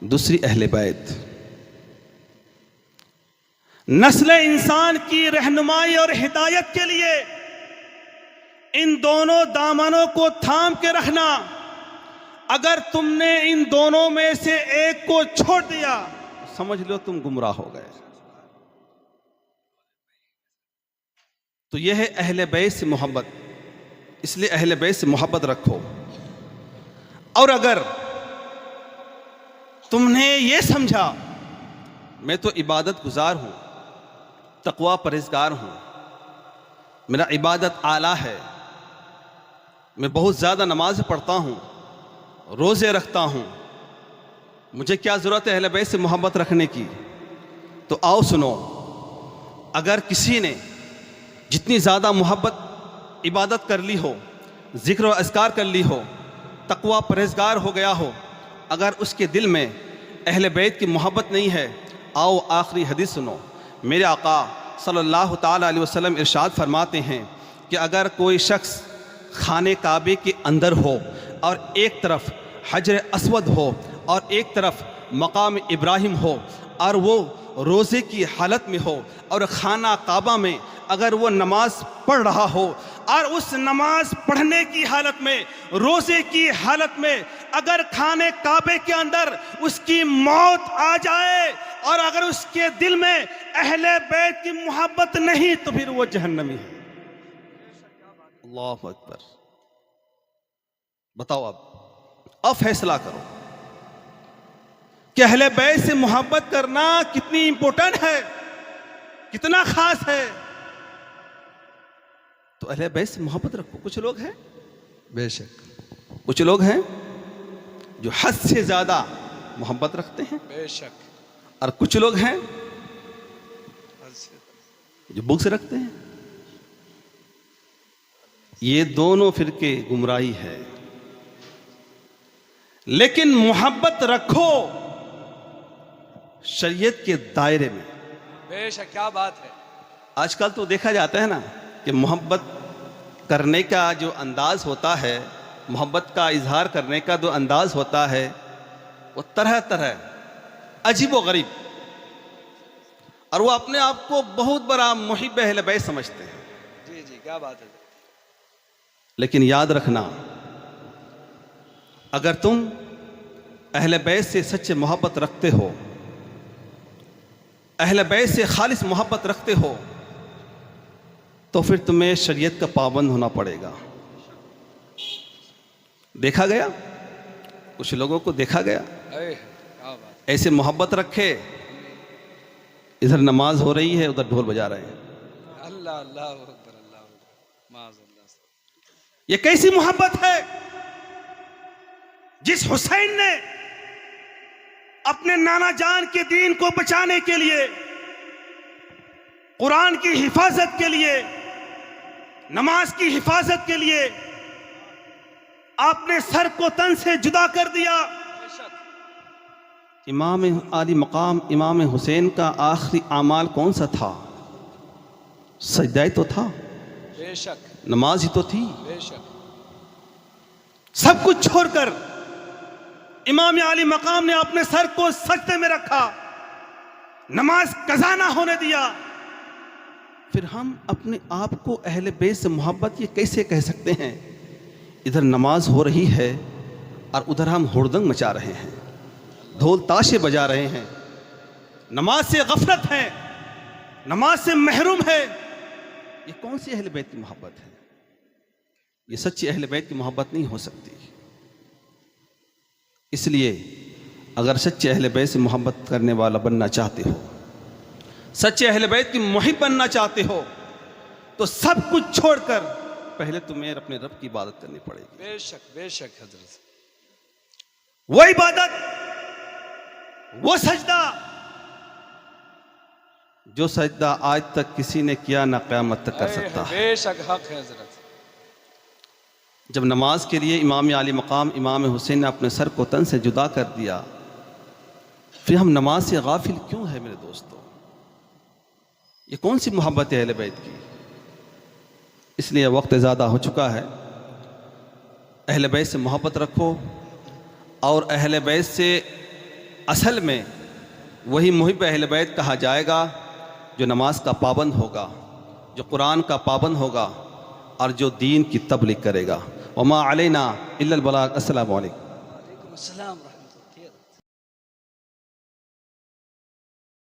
دوسری اہل بیت نسل انسان کی رہنمائی اور ہدایت کے لیے ان دونوں دامنوں کو تھام کے رکھنا. اگر تم نے ان دونوں میں سے ایک کو چھوڑ دیا تو سمجھ لو تم گمراہ ہو گئے. تو یہ ہے اہل بیت سے محبت. اس لیے اہل بیت سے محبت رکھو. اور اگر تم نے یہ سمجھا میں تو عبادت گزار ہوں، تقوی پرہیزگار ہوں، میرا عبادت اعلیٰ ہے، میں بہت زیادہ نماز پڑھتا ہوں، روزے رکھتا ہوں، مجھے کیا ضرورت ہے اہل بیت سے محبت رکھنے کی؟ تو آؤ سنو، اگر کسی نے جتنی زیادہ محبت عبادت کر لی ہو، ذکر و اذکار کر لی ہو، تقوی پرہیزگار ہو گیا ہو، اگر اس کے دل میں اہل بیت کی محبت نہیں ہے، آؤ آخری حدیث سنو. میرے آقا صلی اللہ تعالیٰ علیہ وسلم ارشاد فرماتے ہیں کہ اگر کوئی شخص خانہ کعبے کے اندر ہو اور ایک طرف حجر اسود ہو اور ایک طرف مقام ابراہیم ہو اور وہ روزے کی حالت میں ہو اور خانہ کعبہ میں اگر وہ نماز پڑھ رہا ہو اور اس نماز پڑھنے کی حالت میں، روزے کی حالت میں اگر خانہ کعبے کے اندر اس کی موت آ جائے اور اگر اس کے دل میں اہل بیت کی محبت نہیں تو پھر وہ جہنمی ہے. اللہ اکبر. بتاؤ اب فیصلہ کرو کہ اہل بیت سے محبت کرنا کتنی امپورٹنٹ ہے، کتنا خاص ہے. تو اہل بیت سے محبت رکھو. کچھ لوگ ہیں بے شک کچھ لوگ ہیں جو حد سے زیادہ محبت رکھتے ہیں، بے شک اور کچھ لوگ ہیں جو بغض رکھتے ہیں. یہ دونوں فرقے گمراہی ہے. لیکن محبت رکھو شریعت کے دائرے میں. بے شک کیا بات ہے. آج کل تو دیکھا جاتا ہے نا کہ محبت کرنے کا جو انداز ہوتا ہے، محبت کا اظہار کرنے کا جو انداز ہوتا ہے، وہ طرح طرح عجیب و غریب، اور وہ اپنے آپ کو بہت بڑا محب اہل بیت سمجھتے ہیں. جی جی کیا بات ہے. لیکن یاد رکھنا، اگر تم اہل بیت سے سچے محبت رکھتے ہو، اہل بیت سے خالص محبت رکھتے ہو، تو پھر تمہیں شریعت کا پابند ہونا پڑے گا. دیکھا گیا، کچھ لوگوں کو دیکھا گیا کیا بات. ایسے محبت رکھے، ادھر نماز ہو رہی ہے ادھر ڈھول بجا رہے ہیں. اللہ اللہ اکبر اللہ اکبر. معاذ اللہ. یہ کیسی محبت ہے؟ جس حسین نے اپنے نانا جان کے دین کو بچانے کے لیے، قرآن کی حفاظت کے لیے، نماز کی حفاظت کے لیے آپ نے سر کو تن سے جدا کر دیا. امام عالی مقام امام حسین کا آخری اعمال کون سا تھا؟ سجدہ تو تھا، بے شک نماز ہی تو تھی. بے شک. سب کچھ چھوڑ کر امام عالی مقام نے اپنے سر کو سجدے میں رکھا، نماز قضا نہ ہونے دیا. پھر ہم اپنے آپ کو اہل بیت سے محبت یہ کیسے کہہ سکتے ہیں؟ ادھر نماز ہو رہی ہے اور ادھر ہم ہڑدنگ مچا رہے ہیں، ڈھول تاشے بجا رہے ہیں، نماز سے غفلت ہے، نماز سے محروم ہے. یہ کون سی اہل بیت کی محبت ہے؟ یہ سچی اہل بیت کی محبت نہیں ہو سکتی. اس لیے اگر سچے اہل بیت سے محبت کرنے والا بننا چاہتے ہو، سچے اہل بیت کی محب بننا چاہتے ہو، تو سب کچھ چھوڑ کر پہلے تمہیں اپنے رب کی عبادت کرنی پڑے گی. بے شک بے شک حضرت. وہ عبادت، وہ سجدہ جو سجدہ آج تک کسی نے کیا نہ قیامت تک کر سکتا ہے. بے شک حق ہے حضرت. جب نماز کے لیے امام عالی مقام امام حسین نے اپنے سر کو تن سے جدا کر دیا، پھر ہم نماز سے غافل کیوں ہیں میرے دوستو؟ یہ کون سی محبت ہے اہل بیت کی؟ اس لیے وقت زیادہ ہو چکا ہے. اہل بیت سے محبت رکھو اور اہل بیت سے اصل میں وہی محب اہل بیت کہا جائے گا جو نماز کا پابند ہوگا، جو قرآن کا پابند ہوگا، اور جو دین کی تبلیغ کرے گا۔ وما علینا الا البلاغ۔ السلام علیکم۔ وعلیکم السلام ورحمۃ اللہ۔